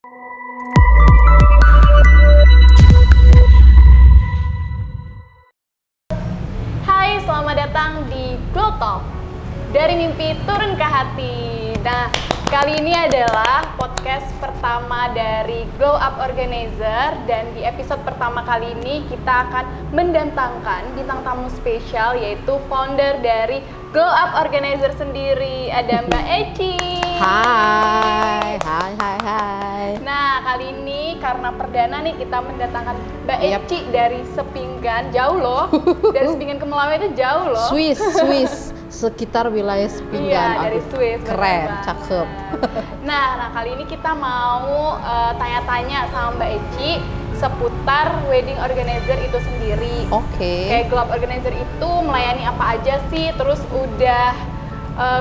Hai, selamat datang di Glow Talk. Dari mimpi turun ke hati. Nah, kali ini adalah podcast pertama dari Glow Up Organizer, dan di episode pertama kali ini kita akan mendatangkan bintang tamu spesial, yaitu founder dari Glow Up Organizer sendiri, ada Mbak Eci. Hai. Nah, kali ini karena perdana nih kita mendatangkan Mbak Eci dari Sepinggan, jauh loh. Dari Sepinggan ke Melawai itu jauh loh. Swiss, sekitar wilayah Sepinggan. Iya, dari Swiss. Keren, banget. cakep. Nah, kali ini kita mau tanya-tanya sama Mbak Eci seputar wedding organizer itu sendiri. Oke. Kayak Glow Up Organizer itu melayani apa aja sih? Terus udah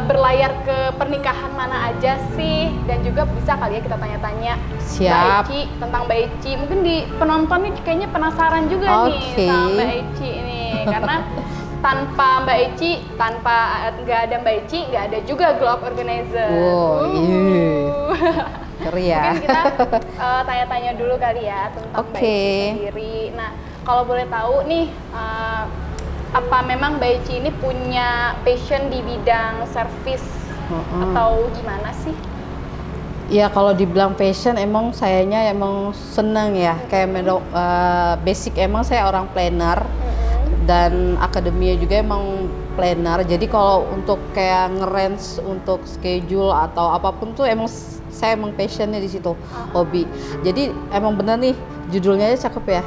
berlayar ke pernikahan mana aja sih? Dan juga bisa kali ya kita tanya-tanya Mbak Siap. Eci tentang Mbak Eci. Mungkin di penonton nih kayaknya penasaran juga nih sama Mbak Eci ini, karena tanpa Mbak Eci, nggak ada Mbak Eci, nggak ada juga Glow Up Organizer. Wow, iya. Ngeri ya. Mungkin kita tanya-tanya dulu kali ya tentang Mbak Eci sendiri. Nah, kalau boleh tahu nih, apa memang Mbak Eci ini punya passion di bidang service atau gimana sih? Ya kalau dibilang passion, emang sayanya emang seneng ya. Kayak basic emang saya orang planner. Dan akademia juga emang planner. Jadi kalau untuk kayak nge-range untuk schedule atau apapun tuh emang saya emang passionnya di situ, hobi. Jadi emang bener nih judulnya aja cakep ya,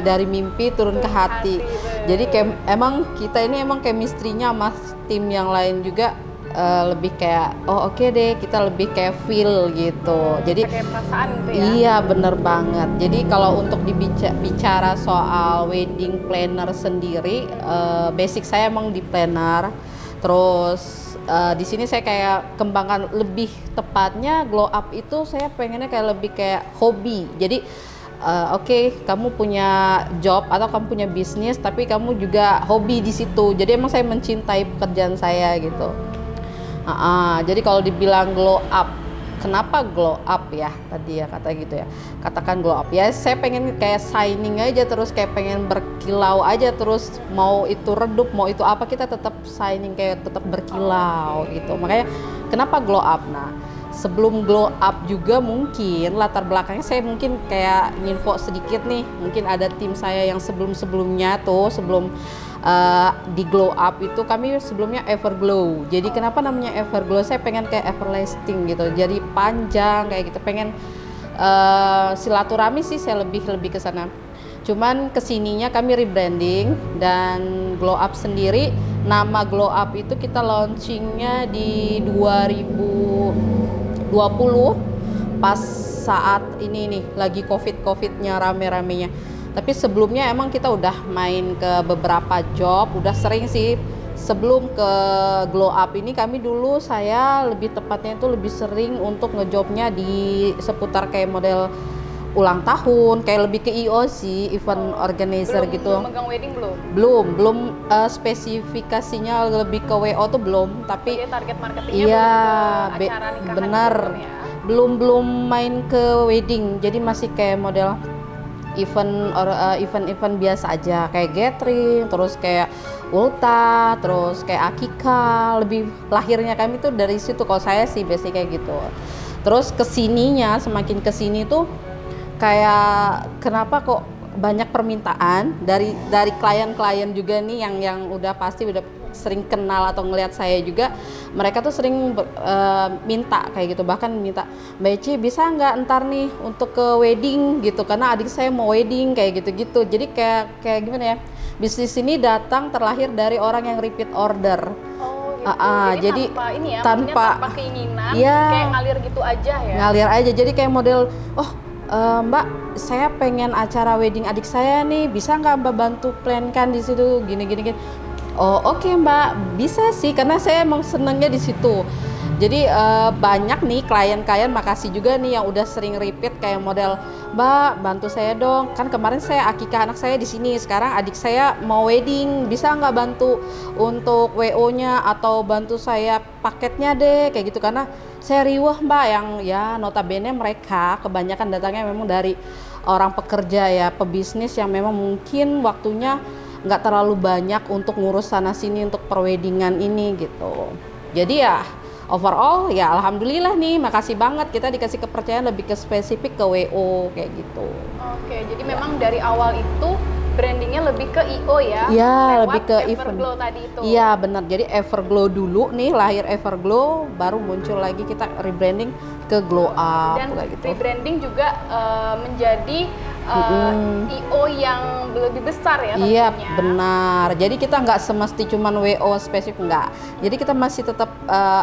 dari mimpi turun ke hati. Jadi kayak emang kita ini emang chemistry-nya sama tim yang lain juga lebih kayak oke deh, kita lebih kayak feel gitu. Jadi kayak perasaan gitu ya. Iya, bener banget. Jadi kalau untuk bicara soal wedding planner sendiri, basic saya emang di planner. Terus di sini saya kayak kembangkan lebih tepatnya Glow Up itu saya pengennya kayak lebih kayak hobi. Jadi oke, kamu punya job atau kamu punya bisnis, tapi kamu juga hobi di situ. Jadi emang saya mencintai pekerjaan saya gitu. Jadi kalau dibilang glow up, kenapa glow up ya tadi ya kata gitu ya, katakan glow up ya, saya pengen kayak shining aja terus, kayak pengen berkilau aja terus, mau itu redup mau itu apa kita tetap shining, kayak tetap berkilau gitu. Makanya kenapa glow up. Nah, sebelum glow up juga mungkin latar belakangnya saya mungkin kayak info sedikit nih. Mungkin ada tim saya yang sebelumnya tuh, sebelum di Glow Up itu kami sebelumnya Everglow. Jadi kenapa namanya Everglow? Saya pengen kayak everlasting gitu. Jadi panjang kayak gitu. Pengen silaturahmi sih, saya lebih ke sana. Cuman kesininya kami rebranding, dan Glow Up sendiri, nama Glow Up itu kita launchingnya di 2020 pas saat ini nih lagi covidnya rame-ramenya. Tapi sebelumnya emang kita udah main ke beberapa job, udah sering sih. Sebelum ke Glow Up ini kami dulu, saya lebih tepatnya itu lebih sering untuk ngejobnya di seputar kayak model ulang tahun, kayak lebih ke IO sih, event organizer gitu. Belum megang wedding Belum spesifikasinya lebih ke WO tuh belum, tapi target marketingnya iya, ke acara nikahan bener gitu ya. belum main ke wedding, jadi masih kayak model event biasa aja, kayak gathering, terus kayak ulta, terus kayak akikah. Lebih lahirnya kami tuh dari situ kalau saya sih, biasanya kayak gitu. Terus kesininya, semakin kesini tuh kayak kenapa kok banyak permintaan dari klien-klien juga nih yang udah pasti udah sering kenal atau ngelihat saya juga. Mereka tuh sering minta kayak gitu, bahkan minta, Mbak Eci bisa nggak ntar nih untuk ke wedding gitu, karena adik saya mau wedding kayak gitu-gitu. Jadi kayak gimana ya, bisnis ini datang terlahir dari orang yang repeat order. Jadi tanpa keinginan, ya, kayak ngalir gitu aja ya. Ngalir aja, jadi kayak model, Mbak, saya pengen acara wedding adik saya nih, bisa nggak Mbak bantu plankan di situ gini. Oh oke, Mbak, bisa sih, karena saya emang senengnya di situ. Jadi banyak nih klien-klien, makasih juga nih yang udah sering repeat kayak model, Mbak bantu saya dong, kan kemarin saya akikah anak saya di sini, sekarang adik saya mau wedding, bisa nggak bantu untuk WO-nya atau bantu saya paketnya deh kayak gitu, karena saya riwah Mbak, yang ya notabene mereka kebanyakan datangnya memang dari orang pekerja ya, pebisnis yang memang mungkin waktunya nggak terlalu banyak untuk ngurus sana sini untuk perweddingan ini gitu. Jadi ya overall ya alhamdulillah nih, makasih banget kita dikasih kepercayaan lebih ke spesifik ke WO kayak gitu. Oke, jadi memang dari awal itu brandingnya lebih ke IO ya? Iya, lewat lebih ke Everglow event. tadi itu. Iya benar, jadi Everglow dulu nih, lahir Everglow, baru muncul lagi kita rebranding ke Glow Up Dan kayak gitu. rebranding juga menjadi IO yang lebih besar ya tentunya. Iya benar, jadi kita nggak semesti cuman WO spesifik, nggak. Jadi kita masih tetap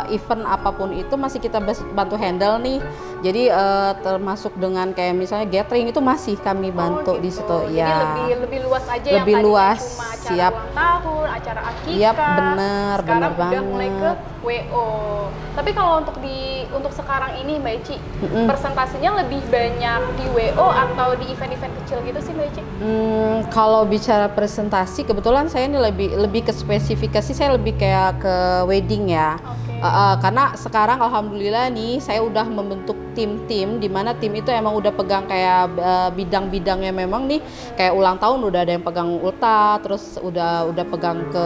event apapun itu masih kita bantu handle nih. Jadi termasuk dengan kayak misalnya gathering itu masih kami bantu gitu. di situ. Jadi Ya. lebih luas aja Lebih yang tadinya luas, cuma acara siap. ulang tahun, acara akikah. Yap, bener Sekarang udah banget. mulai ke WO. Tapi kalau untuk sekarang ini Mbak Eci, persentasenya lebih banyak di WO atau di event-event kecil gitu sih Mbak Eci? Kalau bicara presentasi, kebetulan saya ini lebih ke spesifikasi, saya lebih kayak ke wedding ya. Oke. Karena sekarang alhamdulillah nih saya udah membentuk tim-tim, di mana tim itu emang udah pegang kayak bidang-bidangnya, memang nih kayak ulang tahun udah ada yang pegang ulta, terus udah pegang ke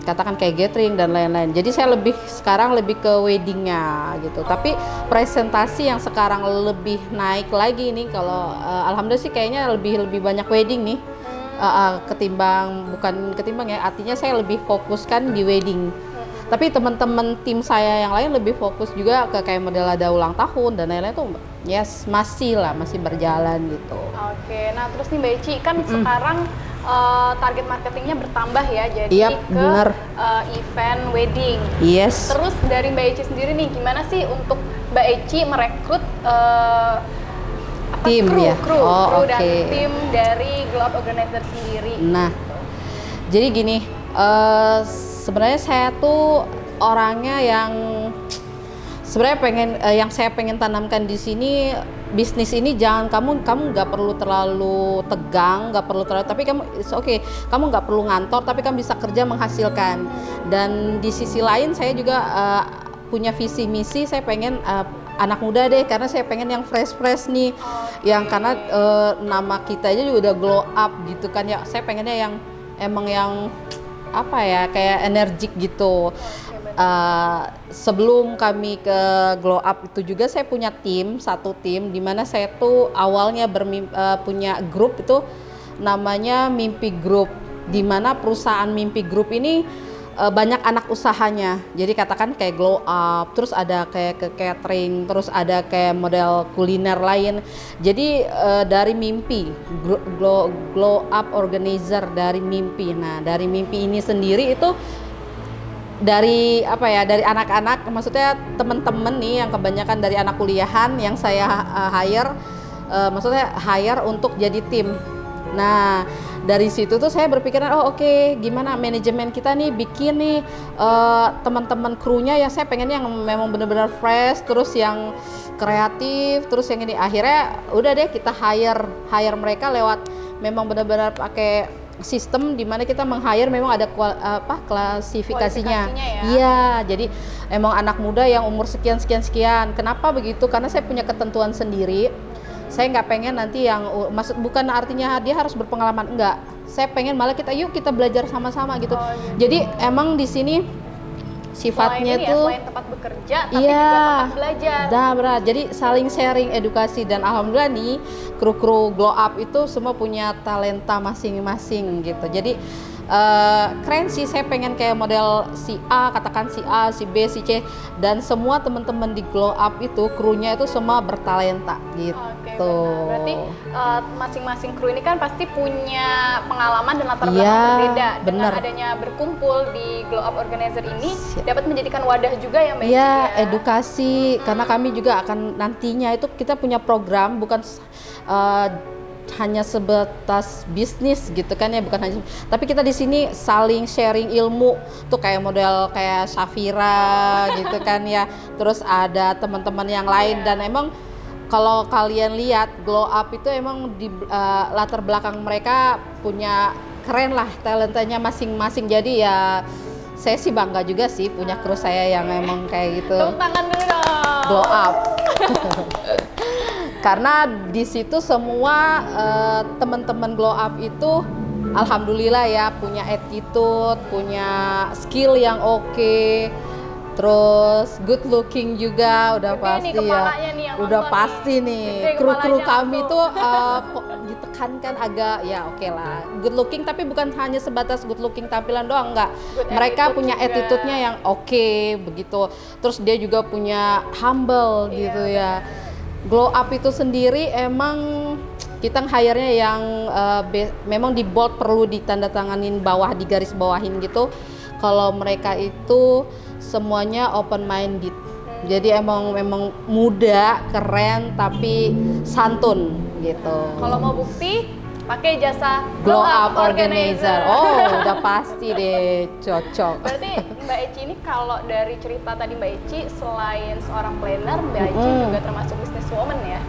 katakan kayak gathering dan lain-lain. Jadi saya sekarang lebih ke weddingnya gitu. Tapi presentasi yang sekarang lebih naik lagi nih, kalau alhamdulillah sih kayaknya lebih banyak wedding nih. Bukan ketimbang ya, artinya saya lebih fokuskan di wedding. Tapi teman-teman tim saya yang lain lebih fokus juga ke kayak model ada ulang tahun dan lain-lain tuh masih berjalan gitu. Oke, nah terus nih Mbak Eci kan sekarang target marketingnya bertambah ya, jadi Yap, ke bener. Event wedding. Yes. Terus dari Mbak Eci sendiri nih, gimana sih untuk Mbak Eci merekrut tim ya? kru dan Oke. tim dari Glow Up Organizer sendiri? Nah, jadi gini, sebenarnya saya tuh orangnya yang sebenarnya yang saya pengen tanamkan di sini, bisnis ini jangan kamu nggak perlu terlalu tegang, nggak perlu terlalu, tapi kamu kamu nggak perlu ngantor, tapi kamu bisa kerja menghasilkan. Dan di sisi lain saya juga punya visi misi, saya pengen anak muda deh, karena saya pengen yang fresh nih, yang karena nama kita aja juga udah glow up gitu kan ya, saya pengennya yang emang yang apa ya, kayak energik gitu. Sebelum kami ke Glow Up itu juga saya punya satu tim di mana saya tuh awalnya punya grup itu namanya Mimpi Group, di mana perusahaan Mimpi Group ini banyak anak usahanya. Jadi katakan kayak Glow Up, terus ada kayak ke catering, terus ada kayak model kuliner lain. Jadi dari Mimpi Glow Up Organizer dari Mimpi. Nah, dari Mimpi ini sendiri itu dari dari anak-anak, maksudnya temen-temen nih yang kebanyakan dari anak kuliahan yang saya hire untuk jadi tim. Nah, dari situ tuh saya berpikiran, oke, gimana manajemen kita nih bikin nih teman-teman krunya yang saya pengen yang memang benar-benar fresh, terus yang kreatif, terus yang ini. Akhirnya udah deh kita hire mereka lewat memang benar-benar pakai sistem di mana kita meng-hire memang ada klasifikasinya. Iya, jadi emang anak muda yang umur sekian. Kenapa begitu? Karena saya punya ketentuan sendiri. Saya nggak pengen nanti yang bukan artinya dia harus berpengalaman, enggak. Saya pengen malah yuk kita belajar sama-sama gitu. Jadi emang di sini sifatnya selain tempat bekerja, tapi juga tempat belajar. Berat. Jadi saling sharing edukasi, dan alhamdulillah nih kru Glow Up itu semua punya talenta masing-masing gitu. Jadi keren sih, saya pengen kayak model si A, katakan si A, si B, si C, dan semua teman-teman di Glow Up itu krunya itu semua bertalenta gitu. Oke, benar. Berarti masing-masing kru ini kan pasti punya pengalaman dan latar belakang berbeda. Dengan adanya berkumpul di Glow Up Organizer ini dapat menjadikan wadah juga ya Mbak Eci ya? Edukasi, karena kami juga akan nantinya itu kita punya program, bukan hanya sebatas bisnis gitu kan ya, bukan hanya, tapi kita di sini saling sharing ilmu tuh kayak model kayak Safira gitu kan ya, terus ada teman-teman yang lain. Dan emang kalau kalian lihat Glow Up itu emang di latar belakang mereka punya keren lah talentanya masing-masing, jadi ya saya sih bangga juga sih punya kru saya yang emang kayak gitu. Tepuk tangan dulu dong. Glow Up. Karena di situ semua teman-teman Glow Up itu alhamdulillah ya punya attitude, punya skill yang oke, terus good looking juga udah Gede pasti nih ya. kepalanya nih yang Udah nonton pasti nih. nih. Gede Kru-kru kepalanya kami langsung. tuh ditekankan agak ya oke lah. Good looking tapi bukan hanya sebatas good looking tampilan doang, enggak. Good Mereka attitude punya juga. attitude-nya yang oke begitu. Terus dia juga punya humble Iya, gitu ya. Glow Up itu sendiri emang kita hire-nya yang memang di bold, perlu ditandatanganin bawah, di garis bawahin gitu. Kalau mereka itu semuanya open minded. Jadi emang muda, keren tapi santun gitu. Kalau mau bukti, pakai jasa Glow Up Organizer. Oh, udah pasti deh cocok. Berarti Mbak Eci ini kalau dari cerita tadi Mbak Eci, selain seorang planner, Mbak Eci juga termasuk businesswoman ya?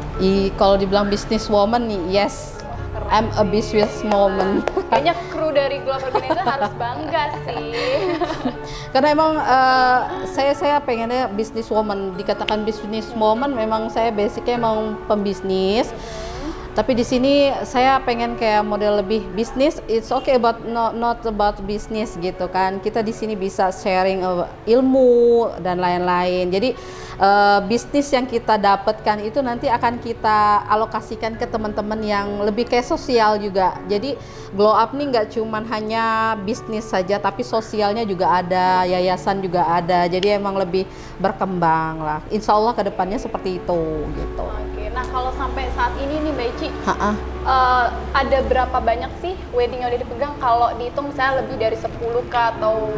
Kalau dibilang businesswoman nih, yes. Keren I'm a sih. businesswoman. Kayaknya kru dari Glow Up Organizer harus bangga sih. Karena emang saya pengennya businesswoman. Dikatakan businesswoman, memang saya basicnya emang pembisnis. Tapi di sini saya pengen kayak model lebih bisnis. It's okay about not about business gitu kan. Kita di sini bisa sharing ilmu dan lain-lain. Jadi bisnis yang kita dapatkan itu nanti akan kita alokasikan ke teman-teman yang lebih kayak sosial juga. Jadi Glow Up nih nggak cuman hanya bisnis saja, tapi sosialnya juga ada, yayasan juga ada. Jadi emang lebih berkembang lah. Insya Allah kedepannya seperti itu gitu. Oke, nah kalau sampai saat ini nih Mbak Eci, Ha-ah. ada berapa banyak sih wedding yang udah dipegang? Kalau dihitung misalnya lebih dari 10 kah atau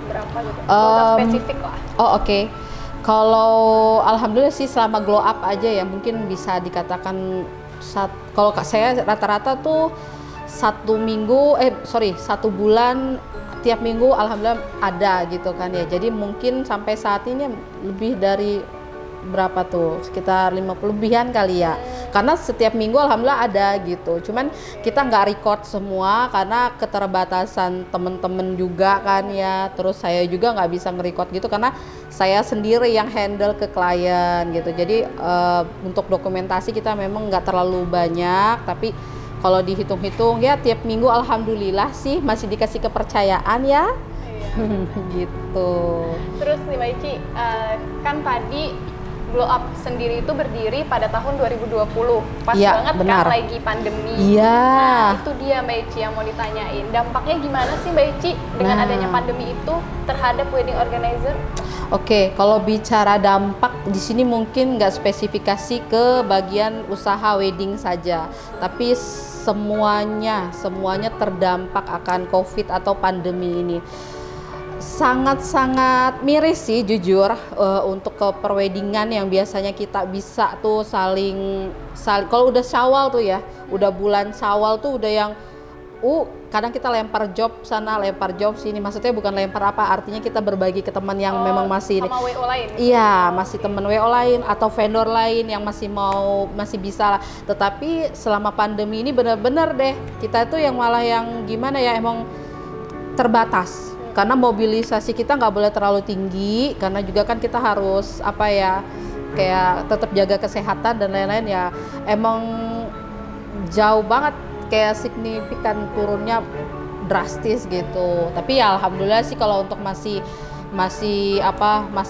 berapa gitu? Nggak usah spesifik lah. Oh oke. Kalau alhamdulillah sih selama Glow Up aja ya mungkin bisa dikatakan kalau saya rata-rata tuh satu bulan tiap minggu alhamdulillah ada gitu kan ya. Jadi mungkin sampai saat ini lebih dari berapa tuh, sekitar 50 lebihan kali ya, karena setiap minggu alhamdulillah ada gitu. Cuman kita nggak record semua karena keterbatasan temen-temen juga kan ya, terus saya juga nggak bisa nge-record gitu karena saya sendiri yang handle ke klien gitu. Jadi untuk dokumentasi kita memang nggak terlalu banyak, tapi kalau dihitung-hitung ya tiap minggu alhamdulillah sih masih dikasih kepercayaan ya. Iya. Gitu. Terus nih Mbak Eci, kan tadi Glow Up sendiri itu berdiri pada tahun 2020, pas Ya, banget benar. kan lagi pandemi. Iya. Nah, itu dia Mbak Eci yang mau ditanyain. Dampaknya gimana sih Mbak Eci dengan Nah. adanya pandemi itu terhadap wedding organizer? Oke, kalau bicara dampak di sini mungkin nggak spesifikasi ke bagian usaha wedding saja, tapi semuanya terdampak akan COVID atau pandemi ini. Sangat-sangat miris sih jujur, untuk ke perweddingan yang biasanya kita bisa tuh saling kalau udah Syawal tuh ya, udah bulan Syawal tuh udah yang kadang kita lempar job sana, lempar job sini. Maksudnya bukan lempar apa, artinya kita berbagi ke teman yang memang masih sama WO lain. iya, masih temen WO lain atau vendor lain yang masih bisa lah. Tetapi selama pandemi ini benar-benar deh kita tuh yang malah yang gimana ya, emang terbatas. Karena mobilisasi kita nggak boleh terlalu tinggi, karena juga kan kita harus kayak tetap jaga kesehatan dan lain-lain ya. Emang jauh banget, kayak signifikan turunnya drastis gitu. Tapi ya alhamdulillah sih kalau untuk masih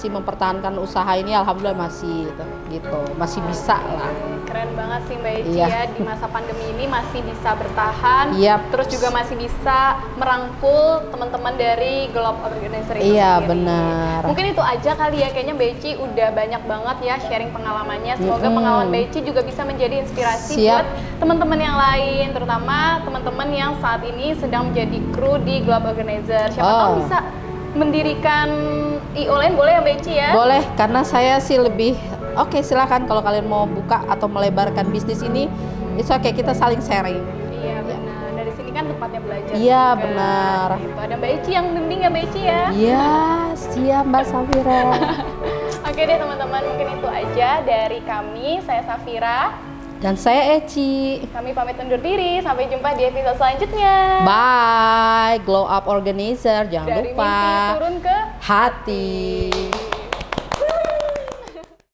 mempertahankan usaha ini alhamdulillah masih gitu, masih bisa lah. Keren banget sih Mbak Eci Iya. ya, di masa pandemi ini masih bisa bertahan, Yap. terus juga masih bisa merangkul teman-teman dari Glow Up Organizer itu Iya, sendiri. benar. Mungkin itu aja kali ya, kayaknya Mbak Eci udah banyak banget ya sharing pengalamannya. Semoga pengalaman Mbak Eci juga bisa menjadi inspirasi Siap. buat teman-teman yang lain, terutama teman-teman yang saat ini sedang menjadi kru di Glow Up Organizer. Siapa tahu Oh. bisa mendirikan IO lain, boleh ya Mbak Eci ya? Boleh, karena saya sih lebih oke, silakan kalau kalian mau buka atau melebarkan bisnis ini, it's okay, kita saling sharing. Iya benar. Dari sini kan tempatnya belajar. Iya, juga. benar. Gitu. Ada Mbak Eci yang bimbing ya Mbak Eci ya. Iya, siap Mbak Safira. Oke deh teman-teman, mungkin itu aja dari kami. Saya Safira. Dan saya Eci. Kami pamit undur diri. Sampai jumpa di episode selanjutnya. Bye, Glow Up Organizer. Jangan Dari lupa mimpi turun ke hati.